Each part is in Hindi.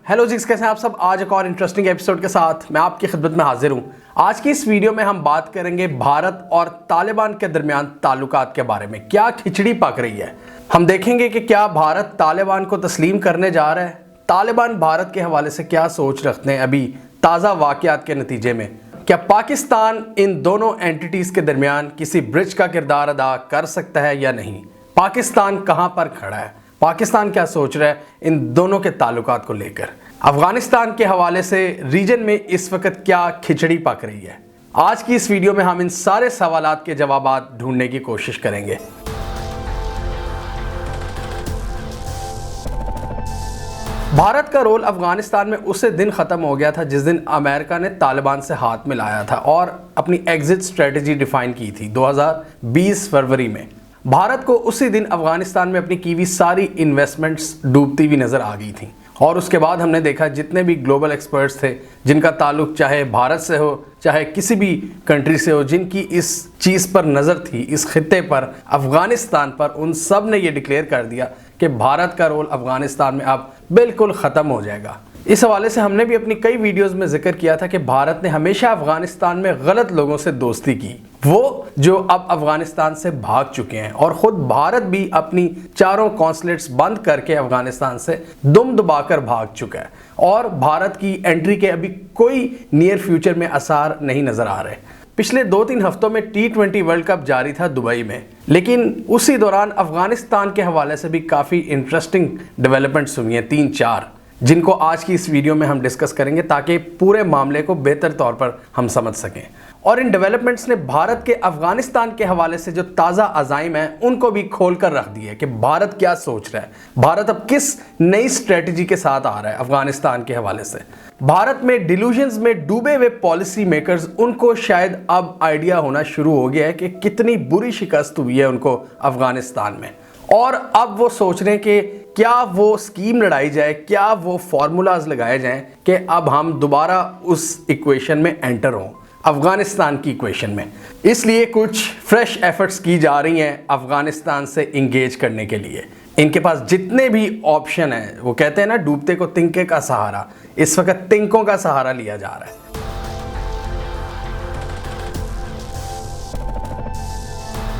हेलो जी, कैसे हैं आप सब। आज एक और इंटरेस्टिंग एपिसोड के साथ मैं आपकी खिदमत में हाजिर हूं। आज की इस वीडियो में हम बात करेंगे भारत और तालिबान के दरमियान ताल्लुकात के बारे में। क्या खिचड़ी पक रही है। हम देखेंगे कि क्या भारत तालिबान को तस्लीम करने जा रहा है, तालिबान भारत के हवाले से क्या सोच रखते हैं अभी ताज़ा वाक़यात के नतीजे में। क्या पाकिस्तान इन दोनों एंटिटीज के दरमियान किसी ब्रिज का किरदार अदा कर सकता है या नहीं। पाकिस्तान कहां पर खड़ा है, पाकिस्तान क्या सोच रहा है इन दोनों के ताल्लुकात को लेकर। अफगानिस्तान के हवाले से रीजन में इस वक्त क्या खिचड़ी पक रही है। आज की इस वीडियो में हम इन सारे सवालात के जवाबात ढूंढने की कोशिश करेंगे। भारत का रोल अफगानिस्तान में उसे दिन खत्म हो गया था जिस दिन अमेरिका ने तालिबान से हाथ मिलाया था और अपनी एग्जिट स्ट्रेटजी डिफाइन की थी 2020 फरवरी में। भारत को उसी दिन अफगानिस्तान में अपनी की हुई सारी इन्वेस्टमेंट्स डूबती हुई नजर आ गई थी और उसके बाद हमने देखा जितने भी ग्लोबल एक्सपर्ट्स थे जिनका ताल्लुक चाहे भारत से हो चाहे किसी भी कंट्री से हो, जिनकी इस चीज़ पर नज़र थी, इस खित्ते पर, अफगानिस्तान पर, उन सब ने ये डिक्लेयर कर दिया कि भारत का रोल अफगानिस्तान में अब बिल्कुल ख़त्म हो जाएगा। इस हवाले से हमने भी अपनी कई वीडियोस में जिक्र किया था कि भारत ने हमेशा अफगानिस्तान में गलत लोगों से दोस्ती की, वो जो अब अफगानिस्तान से भाग चुके हैं, और ख़ुद भारत भी अपनी चारों कॉन्सुलेट्स बंद करके अफगानिस्तान से दुम दबाकर भाग चुका है और भारत की एंट्री के अभी कोई नियर फ्यूचर में आसार नहीं नज़र आ रहे। पिछले 2-3 हफ्तों में T20 वर्ल्ड कप जारी था दुबई में, लेकिन उसी दौरान अफगानिस्तान के हवाले से भी काफ़ी इंटरेस्टिंग डेवलपमेंट्स हुई हैं 3-4, जिनको आज की इस वीडियो में हम डिस्कस करेंगे ताकि पूरे मामले को बेहतर तौर पर हम समझ सकें। और इन डेवलपमेंट्स ने भारत के अफगानिस्तान के हवाले से जो ताज़ा अज़ाइम है उनको भी खोल कर रख दिया कि भारत क्या सोच रहा है, भारत अब किस नई स्ट्रेटजी के साथ आ रहा है अफगानिस्तान के हवाले से। भारत में डिल्यूजन्स में डूबे हुए पॉलिसी मेकर्स, उनको शायद अब आइडिया होना शुरू हो गया है कि कितनी बुरी शिकस्त हुई है उनको अफगानिस्तान में, और अब वो सोच रहे हैं कि क्या वो स्कीम लड़ाई जाए, क्या वो फार्मूलाज लगाए जाएं कि अब हम दोबारा उस इक्वेशन में एंटर हों, अफगानिस्तान की इक्वेशन में। इसलिए कुछ फ्रेश एफर्ट्स की जा रही हैं अफगानिस्तान से इंगेज करने के लिए। इनके पास जितने भी ऑप्शन हैं, वो कहते हैं ना डूबते को तिनके का सहारा, इस वक्त तिनकों का सहारा लिया जा रहा है।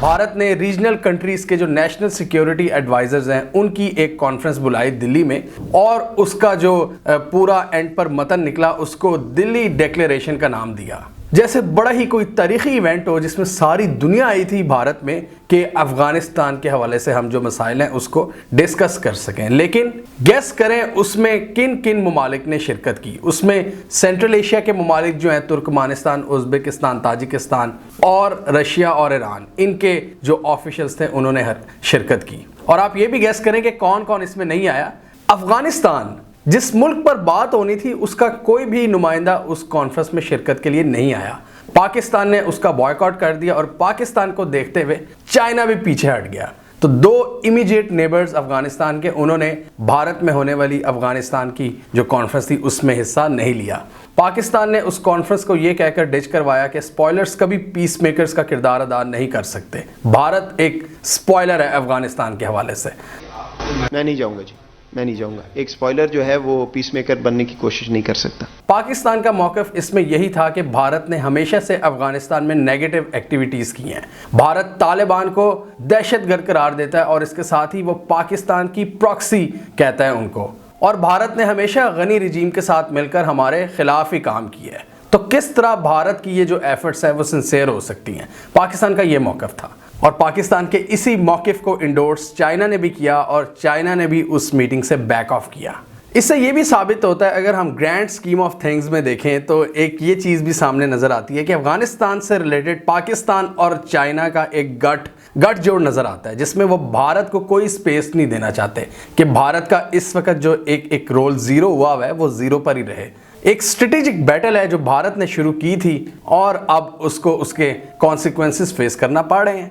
भारत ने रीजनल कंट्रीज के जो नेशनल सिक्योरिटी एडवाइजर्स हैं उनकी एक कॉन्फ्रेंस बुलाई दिल्ली में, और उसका जो पूरा एंड पर मतन निकला उसको दिल्ली डिक्लेरेशन का नाम दिया, जैसे बड़ा ही कोई तारीखी इवेंट हो जिसमें सारी दुनिया आई थी भारत में कि अफगानिस्तान के हवाले से हम जो मसाइल हैं उसको डिस्कस कर सकें। लेकिन गेस करें उसमें किन किन ममालिक ने शिरकत की। उसमें सेंट्रल एशिया के ममालिक जो हैं तुर्कमानिस्तान, उज़्बेकिस्तान, ताजिकिस्तान और रशिया और ईरान, इनके जो ऑफिशियल्स थे उन्होंने शिरकत की। और आप ये भी गेस करें कि कौन कौन इसमें नहीं आया। अफगानिस्तान, जिस मुल्क पर बात होनी थी, उसका कोई भी नुमाइंदा उस कॉन्फ्रेंस में शिरकत के लिए नहीं आया। पाकिस्तान ने उसका बॉयकॉट कर दिया और पाकिस्तान को देखते हुए चाइना भी पीछे हट गया। तो दो इमीडिएट नेबर्स अफगानिस्तान के, उन्होंने भारत में होने वाली अफगानिस्तान की जो कॉन्फ्रेंस थी उसमें हिस्सा नहीं लिया। पाकिस्तान ने उस कॉन्फ्रेंस को यह कहकर डिच करवाया कि स्पॉयलर्स कभी पीस मेकर्स का किरदार अदा नहीं कर सकते। भारत एक स्पॉयलर है अफगानिस्तान के हवाले से। मैं नहीं जाऊंगा जी, मैं नहीं जाऊंगा। एक स्पॉइलर जो है वो पीस मेकर बनने की कोशिश नहीं कर सकता। पाकिस्तान का मौक़िफ़ इसमें यही था कि भारत ने हमेशा से अफगानिस्तान में नेगेटिव एक्टिविटीज़ की हैं। भारत तालिबान को दहशतगर्द करार देता है और इसके साथ ही वो पाकिस्तान की प्रॉक्सी कहता है उनको, और भारत ने हमेशा गनी रिजीम के साथ मिलकर हमारे खिलाफ ही काम किया है। तो किस तरह भारत की ये जो एफर्ट्स है वो सिंसियर हो सकती हैं। पाकिस्तान का ये मौक़िफ़ था और पाकिस्तान के इसी मौक़िफ़ को इंडोर्स चाइना ने भी किया और चाइना ने भी उस मीटिंग से बैक ऑफ किया। इससे ये भी साबित होता है, अगर हम ग्रैंड स्कीम ऑफ थिंग्स में देखें तो एक ये चीज़ भी सामने नज़र आती है कि अफगानिस्तान से रिलेटेड पाकिस्तान और चाइना का एक गठ जोड़ नज़र आता है, जिसमें वो भारत को कोई स्पेस नहीं देना चाहते कि भारत का इस वक्त जो एक रोल ज़ीरो हुआ है वो ज़ीरो पर ही रहे। एक स्ट्रेटेजिक बैटल है जो भारत ने शुरू की थी और अब उसको उसके कॉन्सिक्वेंसेस फेस करना पड़ रहे हैं।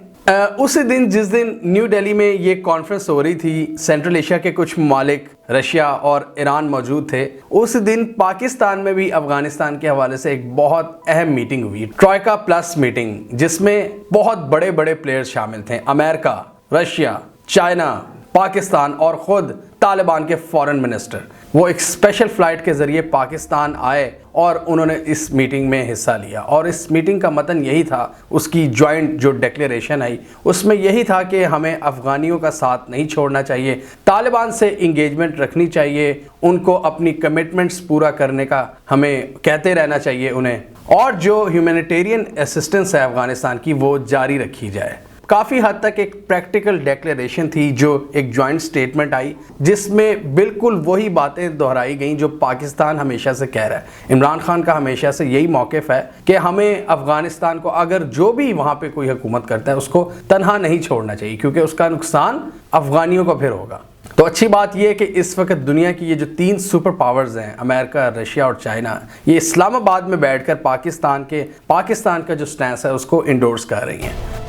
उसी दिन जिस दिन न्यू दिल्ली में ये कॉन्फ्रेंस हो रही थी, सेंट्रल एशिया के कुछ ममालिक, रशिया और ईरान मौजूद थे। उस दिन पाकिस्तान में भी अफगानिस्तान के हवाले से एक बहुत अहम मीटिंग हुई, ट्रॉयका प्लस मीटिंग, जिसमें बहुत बड़े बड़े प्लेयर्स शामिल थे। अमेरिका, रशिया, चाइना, पाकिस्तान और ख़ुद तालिबान के फॉरेन मिनिस्टर, वो एक स्पेशल फ्लाइट के ज़रिए पाकिस्तान आए और उन्होंने इस मीटिंग में हिस्सा लिया। और इस मीटिंग का मतन यही था, उसकी जॉइंट जो डिक्लेरेशन आई उसमें यही था कि हमें अफ़गानियों का साथ नहीं छोड़ना चाहिए, तालिबान से इंगेजमेंट रखनी चाहिए, उनको अपनी कमिटमेंट्स पूरा करने का हमें कहते रहना चाहिए उन्हें, और जो ह्यूमैनिटेरियन असिस्टेंस है अफ़गानिस्तान की वो जारी रखी जाए। काफ़ी हद तक एक प्रैक्टिकल डिक्लेरेशन थी, जो एक जॉइंट स्टेटमेंट आई जिसमें बिल्कुल वही बातें दोहराई गई जो पाकिस्तान हमेशा से कह रहा है। इमरान खान का हमेशा से यही मौक़िफ़ है कि हमें अफ़गानिस्तान को, अगर जो भी वहाँ पे कोई हुकूमत करता है उसको तनहा नहीं छोड़ना चाहिए, क्योंकि उसका नुकसान अफ़गानियों को फिर होगा। तो अच्छी बात यह है कि इस वक्त दुनिया की ये जो 3 सुपर पावर्स हैं, अमेरिका, रशिया और चाइना, ये इस्लामाबाद में बैठकर पाकिस्तान का जो स्टैंस है उसको इंडोर्स कर रही हैं।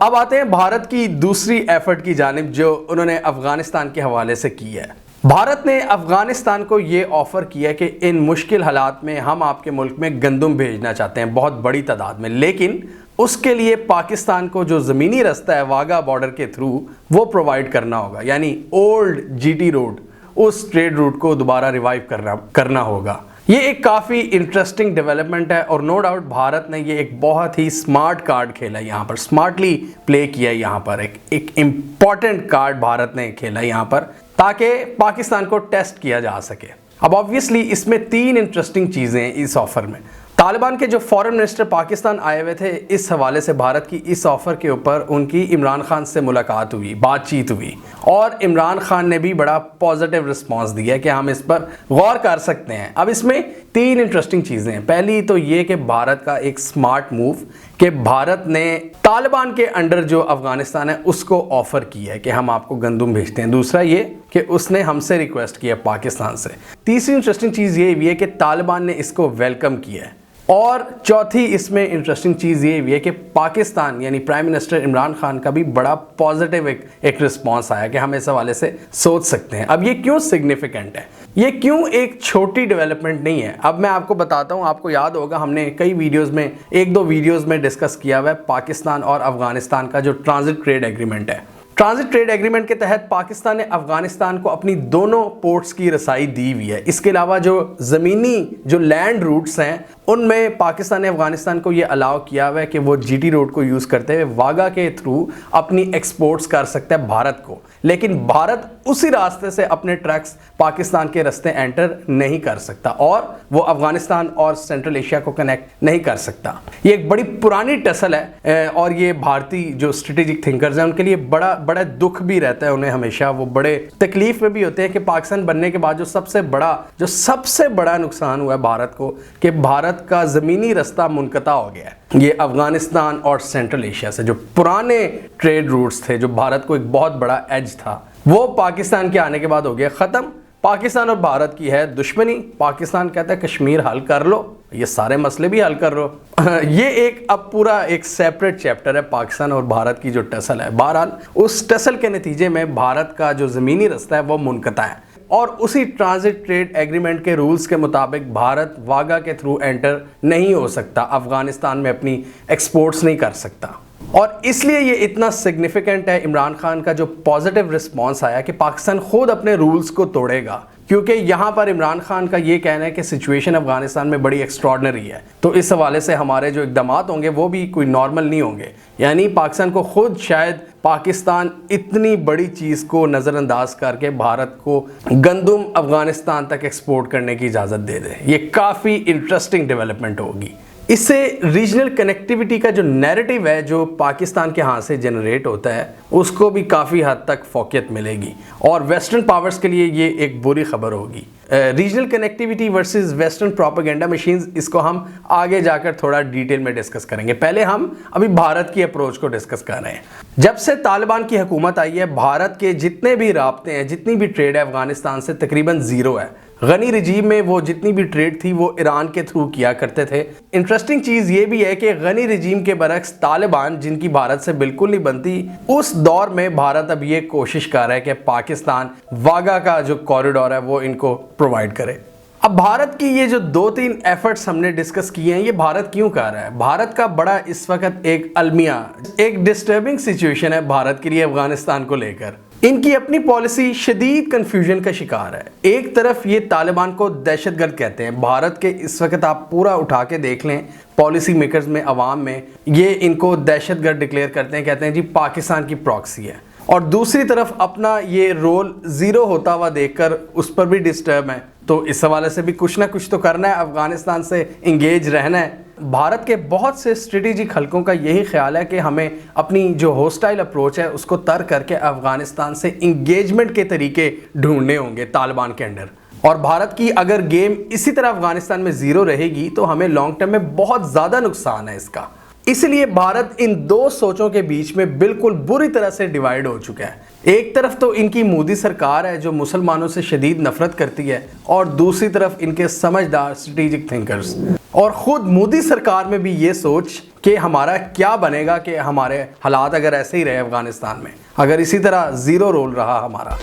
अब आते हैं भारत की दूसरी एफर्ट की जानिब जो उन्होंने अफ़गानिस्तान के हवाले से की है। भारत ने अफ़गानिस्तान को ये ऑफ़र किया कि इन मुश्किल हालात में हम आपके मुल्क में गंदम भेजना चाहते हैं बहुत बड़ी तादाद में, लेकिन उसके लिए पाकिस्तान को जो ज़मीनी रास्ता है वाघा बॉर्डर के थ्रू वो प्रोवाइड करना होगा, यानी ओल्ड जीटी रोड, उस ट्रेड रूट को दोबारा रिवाइव करना होगा। ये एक काफ़ी इंटरेस्टिंग डेवलपमेंट है और नो डाउट भारत ने ये एक बहुत ही स्मार्ट कार्ड खेला, यहाँ पर स्मार्टली प्ले किया। यहाँ पर एक इम्पॉर्टेंट कार्ड भारत ने खेला यहाँ पर, ताकि पाकिस्तान को टेस्ट किया जा सके। अब ऑब्वियसली इसमें 3 इंटरेस्टिंग चीज़ें हैं इस ऑफ़र में। तालिबान के जो फॉरेन मिनिस्टर पाकिस्तान आए हुए थे, इस हवाले से भारत की इस ऑफ़र के ऊपर उनकी इमरान खान से मुलाकात हुई, बातचीत हुई, और इमरान खान ने भी बड़ा पॉजिटिव रिस्पांस दिया कि हम इस पर गौर कर सकते हैं। अब इसमें 3 इंटरेस्टिंग चीज़ें हैं। पहली तो ये कि भारत का एक स्मार्ट मूव कि भारत ने तालिबान के अंडर जो अफ़गानिस्तान है उसको ऑफ़र किया है कि हम आपको गंदम भेजते हैं। दूसरा ये कि उसने हमसे रिक्वेस्ट किया पाकिस्तान से। तीसरी इंटरेस्टिंग चीज़ ये भी है कि तालिबान ने इसको वेलकम किया है। और चौथी इसमें इंटरेस्टिंग चीज़ ये भी है कि पाकिस्तान यानी प्राइम मिनिस्टर इमरान खान का भी बड़ा पॉजिटिव एक रिस्पांस आया कि हम इस हवाले से सोच सकते हैं। अब ये क्यों सिग्निफिकेंट है, ये क्यों एक छोटी डेवलपमेंट नहीं है, अब मैं आपको बताता हूँ। आपको याद होगा हमने कई वीडियोज़ में, 1-2 वीडियोज़ में डिस्कस किया हुआ है पाकिस्तान और अफ़गानिस्तान का जो ट्रांजिट ट्रेड एग्रीमेंट है। ट्रांजिट ट्रेड एग्रीमेंट के तहत पाकिस्तान ने अफ़गानिस्तान को अपनी दोनों पोर्ट्स की रसाई दी हुई है। इसके अलावा जो ज़मीनी जो लैंड रूट्स हैं उनमें पाकिस्तान ने अफ़गानिस्तान को ये अलाउ किया हुआ है कि वो जीटी रोड को यूज़ करते हुए वाघा के थ्रू अपनी एक्सपोर्ट्स कर सकता है भारत को, लेकिन भारत उसी रास्ते से अपने ट्रक्स पाकिस्तान के रास्ते एंटर नहीं कर सकता और वो अफ़गानिस्तान और सेंट्रल एशिया को कनेक्ट नहीं कर सकता। ये एक बड़ी पुरानी टसल है और ये भारतीय जो स्ट्रेटेजिक थिंकर्स हैं उनके लिए बड़ा दुख भी रहता है उन्हें हमेशा, वो बड़े तकलीफ में भी होते हैं कि पाकिस्तान बनने के बाद जो सबसे बड़ा नुकसान हुआ है भारत को कि भारत का ज़मीनी रास्ता मुनक़ता हो गया है। ये अफ़गानिस्तान और सेंट्रल एशिया से जो पुराने ट्रेड रूट्स थे, जो भारत को एक बहुत बड़ा एज था, वो पाकिस्तान के आने के बाद हो गया ख़त्म। पाकिस्तान और भारत की है दुश्मनी। पाकिस्तान कहता है कश्मीर हल कर लो, ये सारे मसले भी हल कर लो। ये एक अब पूरा एक सेपरेट चैप्टर है पाकिस्तान और भारत की जो टसल है। बहरहाल उस टसल के नतीजे में भारत का जो ज़मीनी रास्ता है वो मुनक़ता है और उसी ट्रांजिट ट्रेड एग्रीमेंट के रूल्स के मुताबिक भारत वाघा के थ्रू एंटर नहीं हो सकता, अफ़गानिस्तान में अपनी एक्सपोर्ट्स नहीं कर सकता। और इसलिए ये इतना सिग्निफिकेंट है इमरान खान का जो पॉजिटिव रिस्पांस आया कि पाकिस्तान खुद अपने रूल्स को तोड़ेगा, क्योंकि यहाँ पर इमरान खान का ये कहना है कि सिचुएशन अफ़गानिस्तान में बड़ी एक्स्ट्रॉर्डनरी है, तो इस हवाले से हमारे जो इक़दामात होंगे वो भी कोई नॉर्मल नहीं होंगे। यानी पाकिस्तान को खुद शायद पाकिस्तान इतनी बड़ी चीज़ को नज़रअंदाज करके भारत को गंदम अफ़गानिस्तान तक एक्सपोर्ट करने की इजाज़त दे दे। ये काफ़ी इंटरेस्टिंग डेवलपमेंट होगी। इससे रीजनल कनेक्टिविटी का जो नैरेटिव है जो पाकिस्तान के हाथ से जनरेट होता है उसको भी काफ़ी हद तक फोकियत मिलेगी और वेस्टर्न पावर्स के लिए ये एक बुरी खबर होगी। Regional connectivity versus western propaganda machines, इसको हम आगे जाकर थोड़ा डिटेल में डिस्कस करेंगे। पहले हम अभी भारत की अप्रोच को डिस्कस कर रहे हैं। जब से तालिबान की हुकूमत आई है, भारत के जितने भी राब्ते हैं, जितनी भी ट्रेड है अफ़गानिस्तान से तकरीबन ज़ीरो है। गनी रजीम में वो जितनी भी ट्रेड थी वो ईरान के थ्रू किया करते थे। इंटरेस्टिंग चीज़ ये भी है कि गनी रजीम के बरक्स तालिबान, जिनकी भारत से बिल्कुल नहीं बनती, उस दौर में भारत अब ये कोशिश कर रहा है कि पाकिस्तान वाघा का जो कॉरिडोर है वो इनको प्रोवाइड करे। अब भारत की ये जो 2-3 एफर्ट्स हमने डिस्कस किए हैं, ये भारत क्यों कर रहा है? भारत का बड़ा इस वक्त एक अलमिया, एक डिस्टर्बिंग सिचुएशन है भारत के लिए अफगानिस्तान को लेकर। इनकी अपनी पॉलिसी शदीद कंफ्यूजन का शिकार है। एक तरफ ये तालिबान को दहशतगर्द कहते हैं, भारत के इस वक्त आप पूरा उठा के देख लें पॉलिसी मेकर्स में, अवाम में, ये इनको दहशतगर्द डिक्लेयर करते हैं, कहते हैं जी पाकिस्तान की प्रॉक्सी है। और दूसरी तरफ अपना ये रोल ज़ीरो होता हुआ देखकर उस पर भी डिस्टर्ब है। तो इस हवाले से भी कुछ ना कुछ तो करना है, अफगानिस्तान से इंगेज रहना है। भारत के बहुत से स्ट्रेटेजिक हलकों का यही ख्याल है कि हमें अपनी जो होस्टाइल अप्रोच है उसको तर्क करके अफगानिस्तान से इंगेजमेंट के तरीके ढूंढने होंगे तालिबान के अंडर। और भारत की अगर गेम इसी तरह अफगानिस्तान में ज़ीरो रहेगी तो हमें लॉन्ग टर्म में बहुत ज़्यादा नुकसान है इसका। इसलिए भारत इन दो सोचों के बीच में बिल्कुल बुरी तरह से डिवाइड हो चुका है। एक तरफ तो इनकी मोदी सरकार है जो मुसलमानों से शदीद नफरत करती है, और दूसरी तरफ इनके समझदार स्ट्रेटेजिक थिंकर्स। और ख़ुद मोदी सरकार में भी ये सोच कि हमारा क्या बनेगा, कि हमारे हालात अगर ऐसे ही रहे अफगानिस्तान में, अगर इसी तरह ज़ीरो रोल रहा हमारा।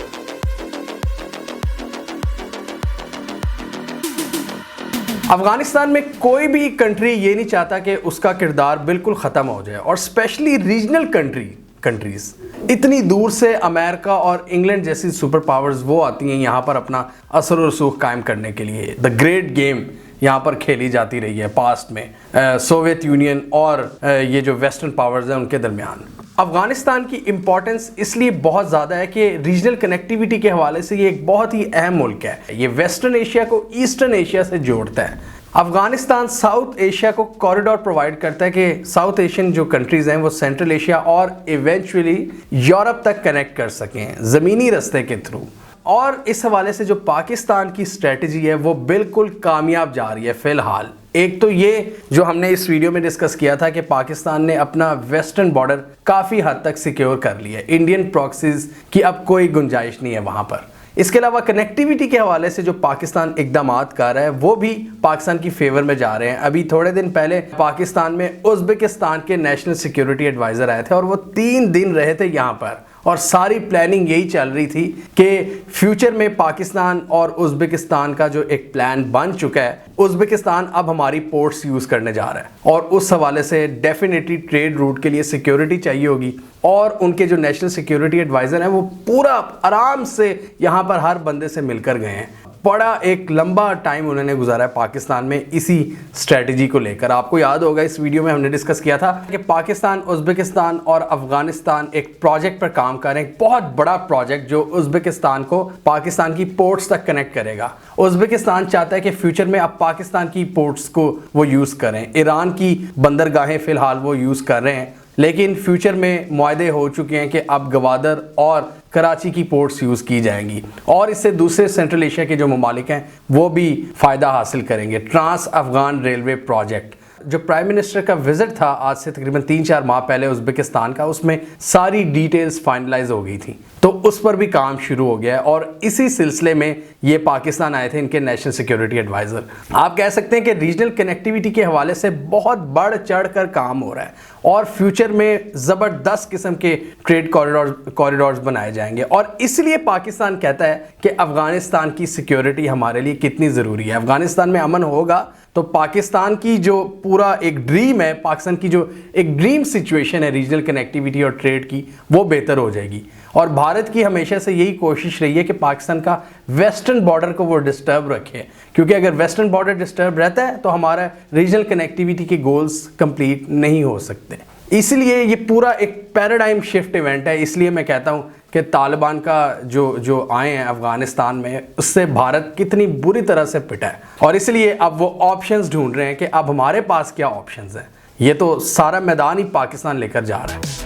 अफगानिस्तान में कोई भी कंट्री ये नहीं चाहता कि उसका किरदार बिल्कुल ख़त्म हो जाए, और स्पेशली रीजनल कंट्रीज़ इतनी दूर से अमेरिका और इंग्लैंड जैसी सुपर पावर्स वो आती हैं यहाँ पर अपना असर और रसूख कायम करने के लिए। द ग्रेट गेम यहाँ पर खेली जाती रही है पास्ट में, सोवियत यूनियन और ये जो वेस्टर्न पावर्स हैं उनके दरमियान। अफगानिस्तान की इम्पॉर्टेंस इसलिए बहुत ज़्यादा है कि रीजनल कनेक्टिविटी के हवाले से ये एक बहुत ही अहम मुल्क है। ये वेस्टर्न एशिया को ईस्टर्न एशिया से जोड़ता है। अफगानिस्तान साउथ एशिया को कॉरिडोर प्रोवाइड करता है कि साउथ एशियन जो कंट्रीज़ हैं वो सेंट्रल एशिया और इवेंचुअली यूरोप तक कनेक्ट कर सकें ज़मीनी रास्ते के थ्रू। और इस हवाले से जो पाकिस्तान की स्ट्रेटजी है वो बिल्कुल कामयाब जा रही है फ़िलहाल। एक तो ये जो हमने इस वीडियो में डिस्कस किया था कि पाकिस्तान ने अपना वेस्टर्न बॉर्डर काफ़ी हद तक सिक्योर कर लिया है, इंडियन प्रॉक्सीज की अब कोई गुंजाइश नहीं है वहाँ पर। इसके अलावा कनेक्टिविटी के हवाले से जो पाकिस्तान इकदामात कर रहा है वो भी पाकिस्तान की फेवर में जा रहे हैं। अभी थोड़े दिन पहले पाकिस्तान में उज़्बेकिस्तान के नेशनल सिक्योरिटी एडवाइज़र आए थे और वो 3 दिन रहे थे यहाँ पर, और सारी प्लानिंग यही चल रही थी कि फ्यूचर में पाकिस्तान और उज़्बेकिस्तान का जो एक प्लान बन चुका है, उज़्बेकिस्तान अब हमारी पोर्ट्स यूज़ करने जा रहा है, और उस हवाले से डेफिनेटली ट्रेड रूट के लिए सिक्योरिटी चाहिए होगी। और उनके जो नेशनल सिक्योरिटी एडवाइज़र हैं वो पूरा आराम से यहाँ पर हर बंदे से मिलकर गए हैं। बड़ा एक लंबा टाइम उन्होंने गुजारा है पाकिस्तान में इसी स्ट्रेटजी को लेकर। आपको याद होगा इस वीडियो में हमने डिस्कस किया था कि पाकिस्तान, उज़्बेकिस्तान और अफगानिस्तान एक प्रोजेक्ट पर काम कर रहे हैं, बहुत बड़ा प्रोजेक्ट जो उज़्बेकिस्तान को पाकिस्तान की पोर्ट्स तक कनेक्ट करेगा। उज़्बेकिस्तान चाहता है कि फ्यूचर में अब पाकिस्तान की पोर्ट्स को वो यूज़ करें। ईरान की बंदरगाहें फ़िलहाल वो यूज़ कर रहे हैं, लेकिन फ्यूचर में मुआहदे हो चुके हैं कि अब गवादर और कराची की पोर्ट्स यूज़ की जाएंगी, और इससे दूसरे सेंट्रल एशिया के जो ममालिक हैं वो भी फ़ायदा हासिल करेंगे। ट्रांस अफगान रेलवे प्रोजेक्ट, जो प्राइम मिनिस्टर का विज़िट था आज से तकरीबन 3-4 माह पहले उज़्बेकिस्तान का, उसमें सारी डिटेल्स फाइनलाइज हो गई थी, तो उस पर भी काम शुरू हो गया है। और इसी सिलसिले में ये पाकिस्तान आए थे इनके नेशनल सिक्योरिटी एडवाइज़र। आप कह सकते हैं कि रीजनल कनेक्टिविटी के हवाले से बहुत बढ़ चढ़ कर काम हो रहा है, और फ्यूचर में ज़बरदस्त किस्म के ट्रेड कॉरिडोर्स बनाए जाएंगे। और इसलिए पाकिस्तान कहता है कि अफ़गानिस्तान की सिक्योरिटी हमारे लिए कितनी ज़रूरी है। अफ़गानिस्तान में अमन होगा तो पाकिस्तान की जो पूरा एक ड्रीम है, पाकिस्तान की जो एक ड्रीम सिचुएशन है रीजनल कनेक्टिविटी और ट्रेड की, वो बेहतर हो जाएगी। और भारत की हमेशा से यही कोशिश रही है कि पाकिस्तान का वेस्टर्न बॉर्डर को वो डिस्टर्ब रखे, क्योंकि अगर वेस्टर्न बॉर्डर डिस्टर्ब रहता है तो हमारा रीजनल कनेक्टिविटी के गोल्स कंप्लीट नहीं हो सकते। इसलिए ये पूरा एक पैराडाइम शिफ्ट इवेंट है। इसलिए मैं कहता हूँ कि तालिबान का जो आए हैं अफ़गानिस्तान में, उससे भारत कितनी बुरी तरह से पिटा है, और इसलिए अब वो ऑप्शंस ढूंढ रहे हैं कि अब हमारे पास क्या ऑप्शंस हैं। ये तो सारा मैदान ही पाकिस्तान लेकर जा रहा है।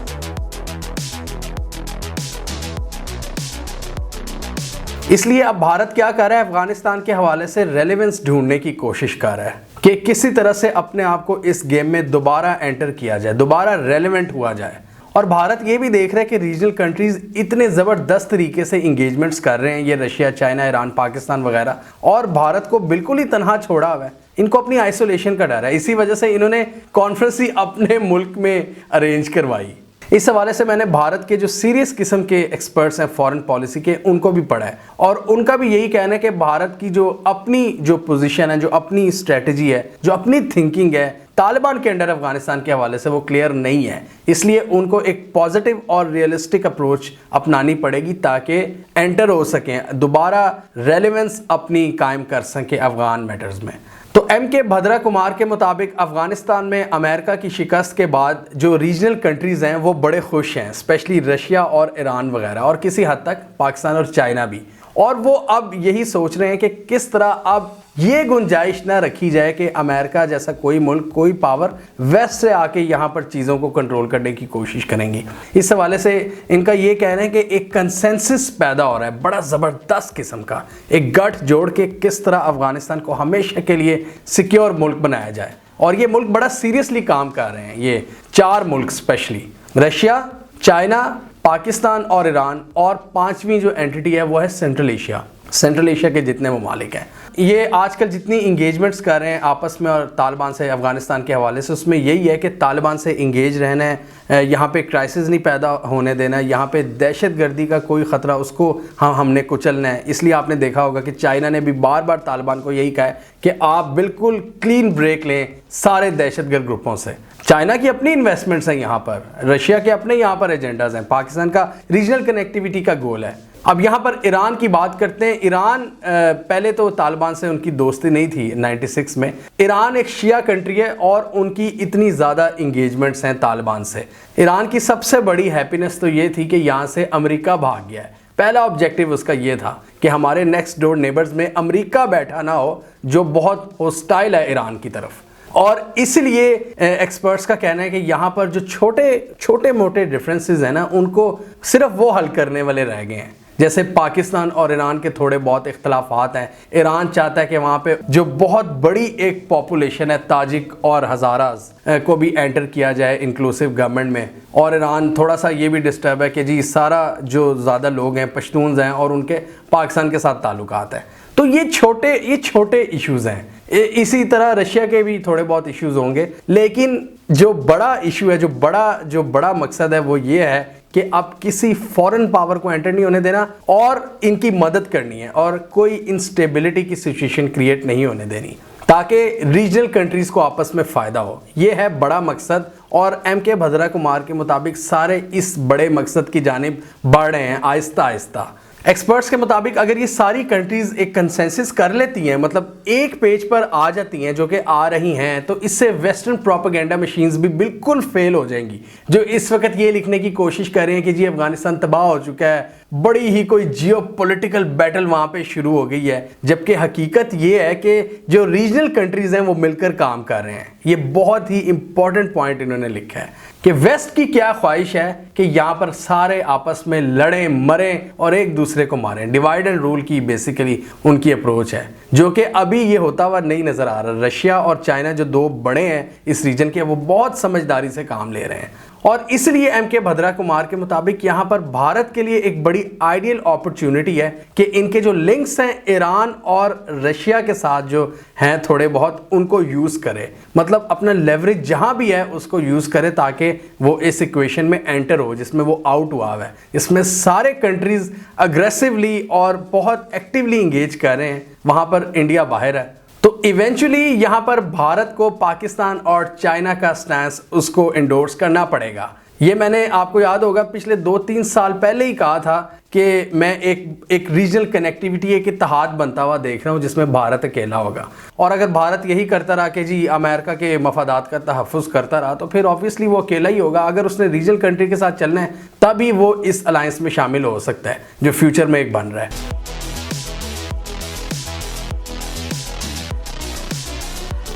इसलिए अब भारत क्या कर रहा है, अफगानिस्तान के हवाले से रेलेवेंस ढूंढने की कोशिश कर रहा है कि किसी तरह से अपने आप को इस गेम में दोबारा एंटर किया जाए, दोबारा रेलेवेंट हुआ जाए। और भारत ये भी देख रहा है कि रीजनल कंट्रीज इतने ज़बरदस्त तरीके से इंगेजमेंट्स कर रहे हैं, ये रशिया, चाइना, ईरान, पाकिस्तान वगैरह, और भारत को बिल्कुल ही तनहा छोड़ा हुआ है। इनको अपनी आइसोलेशन का डर है। इसी वजह से इन्होंने कॉन्फ्रेंस ही अपने मुल्क में अरेंज करवाई। इस हवाले से मैंने भारत के जो सीरियस किस्म के एक्सपर्ट्स हैं फॉरेन पॉलिसी के, उनको भी पढ़ा है और उनका भी यही कहना है कि भारत की जो अपनी जो पोजीशन है, जो अपनी स्ट्रेटजी है, जो अपनी थिंकिंग है तालिबान के अंडर अफगानिस्तान के हवाले से वो क्लियर नहीं है। इसलिए उनको एक पॉजिटिव और रियलिस्टिक अप्रोच अपनानी पड़ेगी ताकि एंटर हो सकें, दोबारा रेलेवेंस अपनी कायम कर सकें अफगान मैटर्स में। तो एम.के. भद्रा कुमार के मुताबिक अफगानिस्तान में अमेरिका की शिकस्त के बाद जो रीजनल कंट्रीज़ हैं वो बड़े खुश हैं, स्पेशली रशिया और ईरान वगैरह, और किसी हद तक पाकिस्तान और चाइना भी। और वो अब यही सोच रहे हैं कि किस तरह अब ये गुंजाइश ना रखी जाए कि अमेरिका जैसा कोई मुल्क, कोई पावर वेस्ट से आके यहाँ पर चीज़ों को कंट्रोल करने की कोशिश करेंगी। इस हवाले से इनका ये कहना है कि एक कंसेंसस पैदा हो रहा है बड़ा ज़बरदस्त किस्म का, एक गठ जोड़ के किस तरह अफगानिस्तान को हमेशा के लिए सिक्योर मुल्क बनाया जाए। और ये मुल्क बड़ा सीरियसली काम कर रहे हैं, ये 4 मुल्क स्पेशली रशिया, चाइना, पाकिस्तान और ईरान, और 5वीं जो एंटिटी है वो है सेंट्रल एशिया के जितने ममालिक हैं। ये आजकल जितनी इंगेजमेंट्स कर रहे हैं आपस में और तालिबान से अफगानिस्तान के हवाले से, उसमें यही है कि तालिबान से इंगेज रहना है, यहाँ पे क्राइसिस नहीं पैदा होने देना है, यहाँ पे दहशतगर्दी का कोई ख़तरा उसको हमने कुचलना है। इसलिए आपने देखा होगा कि चाइना ने भी बार बार तालिबान को यही कहा है कि आप बिल्कुल क्लीन ब्रेक लें सारे दहशतगर्द ग्रुपों से। चाइना की अपनी इन्वेस्टमेंट्स हैं यहाँ पर, रशिया के अपने यहाँ पर एजेंडाज हैं, पाकिस्तान का रीजनल कनेक्टिविटी का गोल है। अब यहाँ पर ईरान की बात करते हैं। ईरान पहले तो तालिबान से उनकी दोस्ती नहीं थी 96 में। ईरान एक शिया कंट्री है और उनकी इतनी ज़्यादा इंगेजमेंट्स हैं तालिबान से। ईरान की सबसे बड़ी हैप्पीनेस तो ये थी कि यहाँ से अमेरिका भाग गया है। पहला ऑब्जेक्टिव उसका ये था कि हमारे नेक्स्ट डोर नेबर्स में अमेरिका बैठा ना हो जो बहुत होस्टाइल है ईरान की तरफ। और इसलिए एक्सपर्ट्स का कहना है कि यहाँ पर जो छोटे मोटे डिफरेंसेस हैं ना, उनको सिर्फ वो हल करने वाले रह गए हैं। जैसे पाकिस्तान और ईरान के थोड़े बहुत इख्तलाफात हैं। ईरान चाहता है कि वहाँ पे जो बहुत बड़ी एक पॉपुलेशन है ताजिक और हज़ाराज को भी एंटर किया जाए इंक्लूसिव गवर्नमेंट में, और ईरान थोड़ा सा ये भी डिस्टर्ब है कि जी सारा जो ज़्यादा लोग हैं पश्तून्स हैं और उनके पाकिस्तान के साथ ताल्लुकात हैं। तो ये छोटे इश्यूज़ हैं। इसी तरह रशिया के भी थोड़े बहुत इश्यूज़ होंगे, लेकिन जो बड़ा इशू है, जो बड़ा मकसद है वो ये है कि अब किसी फॉरेन पावर को एंटर नहीं होने देना और इनकी मदद करनी है और कोई इंस्टेबिलिटी की सिचुएशन क्रिएट नहीं होने देनी ताकि रीजनल कंट्रीज़ को आपस में फ़ायदा हो। ये है बड़ा मकसद और एम.के. भद्रा कुमार के मुताबिक सारे इस बड़े मकसद की जानिब बढ़ रहे हैं आहिस्ता आहिस्ता। एक्सपर्ट्स के मुताबिक अगर ये सारी कंट्रीज़ एक कंसेंसस कर लेती हैं, मतलब एक पेज पर आ जाती हैं, जो कि आ रही हैं, तो इससे वेस्टर्न प्रोपेगेंडा मशीन्स भी बिल्कुल फेल हो जाएंगी, जो इस वक्त ये लिखने की कोशिश कर रहे हैं कि जी अफगानिस्तान तबाह हो चुका है, बड़ी ही कोई जियोपॉलिटिकल बैटल वहाँ पे शुरू हो गई है। जबकि हकीकत ये है कि जो रीजनल कंट्रीज़ हैं वो मिलकर काम कर रहे हैं। ये बहुत ही इंपॉर्टेंट पॉइंट इन्होंने लिखा है कि वेस्ट की क्या ख्वाहिश है कि यहाँ पर सारे आपस में लड़ें मरें और एक दूसरे को मारें। डिवाइड एंड रूल की बेसिकली उनकी अप्रोच है, जो कि अभी ये होता हुआ नहीं नज़र आ रहा। रशिया और चाइना जो 2 बड़े हैं इस रीजन के, वो बहुत समझदारी से काम ले रहे हैं और इसलिए एम.के. भद्रा कुमार के मुताबिक यहाँ पर भारत के लिए एक बड़ी आइडियल अपॉर्चुनिटी है कि इनके जो लिंक्स हैं ईरान और रशिया के साथ जो हैं थोड़े बहुत, उनको यूज़ करे, मतलब अपना लेवरेज जहाँ भी है उसको यूज़ करे ताकि वो इस इक्वेशन में एंटर हो जिसमें वो आउट हुआ है। इसमें सारे कंट्रीज़ अग्रेसिवली और बहुत एक्टिवली इंगेज कर रहे हैं, वहाँ पर इंडिया बाहर है। तो इवेंचुअली यहाँ पर भारत को पाकिस्तान और चाइना का स्टैंस उसको इंडोर्स करना पड़ेगा। ये मैंने आपको याद होगा पिछले 2-3 साल पहले ही कहा था कि मैं एक रीजनल कनेक्टिविटी, एक इत्तेहाद बनता हुआ देख रहा हूँ जिसमें भारत अकेला होगा। और अगर भारत यही करता रहा कि जी अमेरिका के मफादात का तहफ़्फ़ुज़ करता रहा, तो फिर ऑब्वियसली वो अकेला ही होगा। अगर उसने रीजनल कंट्री के साथ चलना है तभी वो इस अलायंस में शामिल हो सकता है जो फ्यूचर में एक बन रहा है।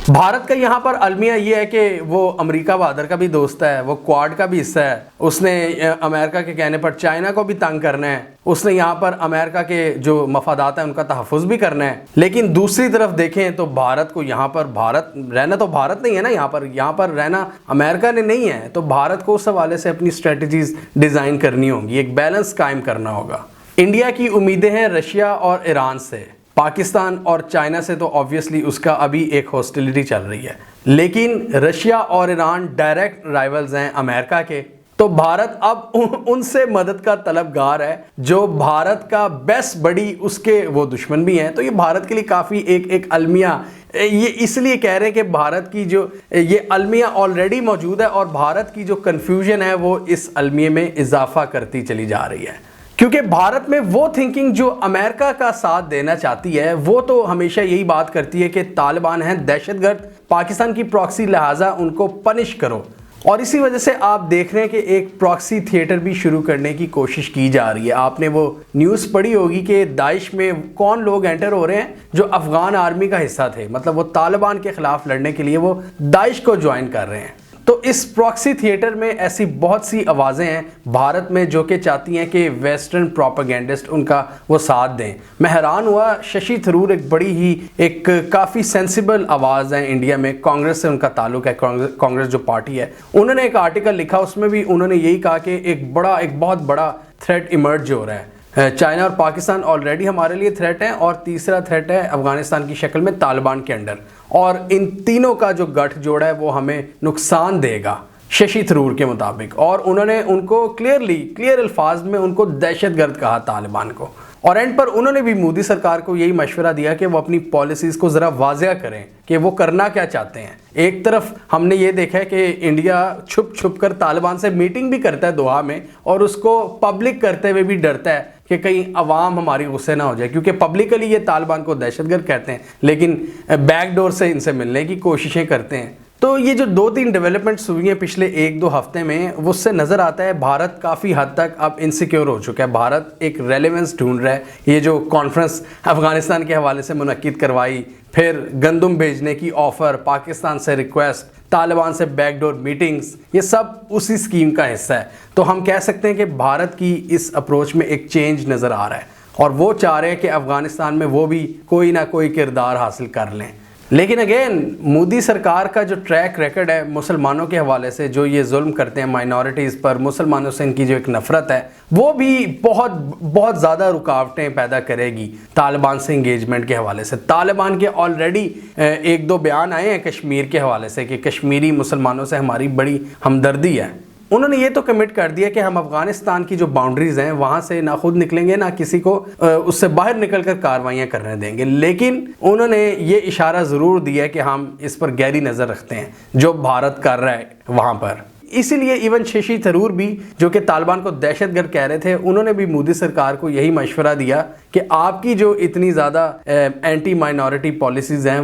भारत का यहाँ पर अलमिया ये है कि वो अमेरिका बहादुर का भी दोस्त है, वो क्वाड का भी हिस्सा है। उसने अमेरिका के कहने पर चाइना को भी तंग करना है, उसने यहाँ पर अमेरिका के जो मफादात हैं उनका तहफ़्फ़ुज़ भी करना है। लेकिन दूसरी तरफ देखें तो भारत को यहाँ पर भारत रहना तो भारत नहीं है ना, यहाँ पर रहना अमेरिका ने नहीं है। तो भारत को उस हवाले से अपनी स्ट्रेटजीज डिज़ाइन करनी होंगी, एक बैलेंस कायम करना होगा। इंडिया की उम्मीदें हैं रशिया और ईरान से, पाकिस्तान और चाइना से तो ऑब्वियसली उसका अभी एक हॉस्टिलिटी चल रही है, लेकिन रशिया और ईरान डायरेक्ट राइवल्स हैं अमेरिका के। तो भारत अब उनसे मदद का तलबगार है। जो भारत का बेस्ट बड़ी उसके वो दुश्मन भी हैं। तो ये भारत के लिए काफ़ी एक अलमिया, ये इसलिए कह रहे हैं कि भारत की जो ये अलमिया ऑलरेडी मौजूद है और भारत की जो कन्फ्यूजन है वो इस अलमिया में इजाफा करती चली जा रही है। क्योंकि भारत में वो थिंकिंग जो अमेरिका का साथ देना चाहती है वो तो हमेशा यही बात करती है कि तालिबान हैं दहशतगर्द, पाकिस्तान की प्रॉक्सी, लिहाजा उनको पनिश करो। और इसी वजह से आप देख रहे हैं कि एक प्रॉक्सी थिएटर भी शुरू करने की कोशिश की जा रही है। आपने वो न्यूज़ पढ़ी होगी कि दाइश में कौन लोग एंटर हो रहे हैं जो अफगान आर्मी का हिस्सा थे, मतलब वो तालिबान के खिलाफ लड़ने के लिए वो दाइश को ज्वाइन कर रहे हैं। तो इस प्रॉक्सी थिएटर में ऐसी बहुत सी आवाज़ें हैं भारत में जो कि चाहती हैं कि वेस्टर्न प्रोपेगेंडिस्ट उनका वो साथ दें। मैं हैरान हुआ, शशि थरूर एक बड़ी ही एक काफ़ी सेंसिबल आवाज़ है इंडिया में, कांग्रेस से उनका ताल्लुक है, कांग्रेस जो पार्टी है, उन्होंने एक आर्टिकल लिखा, उसमें भी उन्होंने यही कहा कि एक बहुत बड़ा थ्रेट इमर्ज हो रहा है। चाइना और पाकिस्तान ऑलरेडी हमारे लिए थ्रेट है और तीसरा थ्रेट है अफगानिस्तान की शक्ल में तालिबान के अंडर, और इन तीनों का जो गठजोड़ है वो हमें नुकसान देगा शशि थरूर के मुताबिक। और उन्होंने उनको क्लियर अल्फाज में उनको दहशतगर्द कहा तालिबान को। और एंड पर उन्होंने भी मोदी सरकार को यही मशवरा दिया कि वो अपनी पॉलिसीज़ को ज़रा वाज़िया करें कि वो करना क्या चाहते हैं। एक तरफ हमने ये देखा है कि इंडिया छुप कर तालिबान से मीटिंग भी करता है दोहा में, और उसको पब्लिक करते हुए भी डरता है कि कहीं अवाम हमारी गुस्से ना हो जाए, क्योंकि पब्लिकली ये तालिबान को दहशतगर्द कहते हैं लेकिन बैकडोर से इनसे मिलने की कोशिशें करते हैं। तो ये जो 2-3 डेवलपमेंट्स हुई हैं पिछले 1-2 हफ्ते में, उससे नज़र आता है भारत काफ़ी हद तक अब इनसिक्योर हो चुका है। भारत एक रेलेवेंस ढूंढ रहा है। ये जो कॉन्फ्रेंस अफगानिस्तान के हवाले से मुनक्किद करवाई, फिर गंदम भेजने की ऑफ़र, पाकिस्तान से रिक्वेस्ट, तालिबान से बैकडोर मीटिंग्स, ये सब उसी स्कीम का हिस्सा है। तो हम कह सकते हैं कि भारत की इस अप्रोच में एक चेंज नज़र आ रहा है और वो चाह रहे हैं कि अफ़गानिस्तान में वो भी कोई ना कोई किरदार हासिल कर लें। लेकिन अगेन मोदी सरकार का जो ट्रैक रिकॉर्ड है मुसलमानों के हवाले से, जो ये जुल्म करते हैं माइनॉरिटीज़ पर, मुसलमानों से इनकी जो एक नफ़रत है वो भी बहुत ज़्यादा रुकावटें पैदा करेगी तालिबान से इंगेजमेंट के हवाले से। तालिबान के ऑलरेडी 1-2 बयान आए हैं कश्मीर के हवाले से कि कश्मीरी मुसलमानों से हमारी बड़ी हमदर्दी है। उन्होंने ये तो कमिट कर दिया कि हम अफगानिस्तान की जो बाउंड्रीज़ हैं वहाँ से ना खुद निकलेंगे ना किसी को उससे बाहर निकलकर कार्रवाइयाँ करने देंगे। लेकिन उन्होंने ये इशारा ज़रूर दिया कि हम इस पर गहरी नज़र रखते हैं जो भारत कर रहा है वहाँ पर। इसीलिए इवन शशि थरूर भी, जो कि तालिबान को दहशतगर्द कह रहे थे, उन्होंने भी मोदी सरकार को यही मशवरा दिया कि आपकी जो इतनी ज़्यादा एंटी माइनॉरिटी पॉलिसीज़ हैं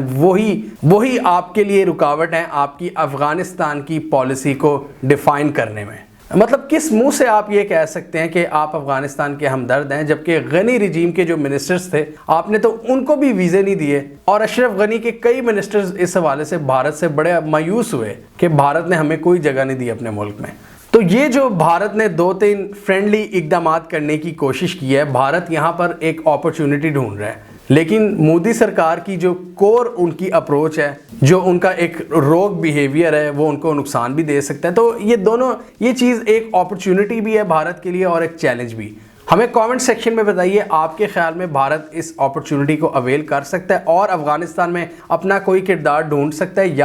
वही आपके लिए रुकावट हैं आपकी अफ़गानिस्तान की पॉलिसी को डिफ़ाइन करने में। मतलब किस मुंह से आप ये कह सकते हैं कि आप अफगानिस्तान के हमदर्द हैं, जबकि गनी रिजीम के जो मिनिस्टर्स थे आपने तो उनको भी वीज़े नहीं दिए, और अशरफ गनी के कई मिनिस्टर्स इस हवाले से भारत से बड़े मायूस हुए कि भारत ने हमें कोई जगह नहीं दी अपने मुल्क में। तो ये जो भारत ने 2-3 फ्रेंडली इकदाम करने की कोशिश की है, भारत यहाँ पर एक अपॉर्चुनिटी ढूंढ रहा है। लेकिन मोदी सरकार की जो कोर उनकी अप्रोच है, जो उनका एक रोग बिहेवियर है, वो उनको नुकसान भी दे सकता है। तो ये चीज़ एक अपॉर्चुनिटी भी है भारत के लिए और एक चैलेंज भी। हमें कमेंट सेक्शन में बताइए आपके ख्याल में भारत इस अपॉर्चुनिटी को अवेल कर सकता है और अफगानिस्तान में अपना कोई किरदार ढूंढ सकता है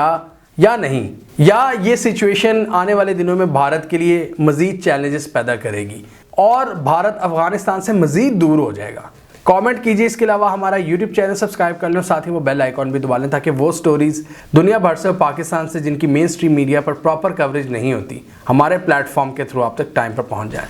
या नहीं, या ये सिचुएशन आने वाले दिनों में भारत के लिए मज़ीद चैलेंजेस पैदा करेगी और भारत अफगानिस्तान से मज़ीद दूर हो जाएगा। कमेंट कीजिए। इसके अलावा हमारा YouTube चैनल सब्सक्राइब कर लें और साथ ही वो बेल आइकॉन भी दबा लें ताकि वो स्टोरीज़ दुनिया भर से और पाकिस्तान से जिनकी मेन स्ट्रीम मीडिया पर प्रॉपर कवरेज नहीं होती, हमारे प्लेटफॉर्म के थ्रू आप तक टाइम पर पहुंच जाए।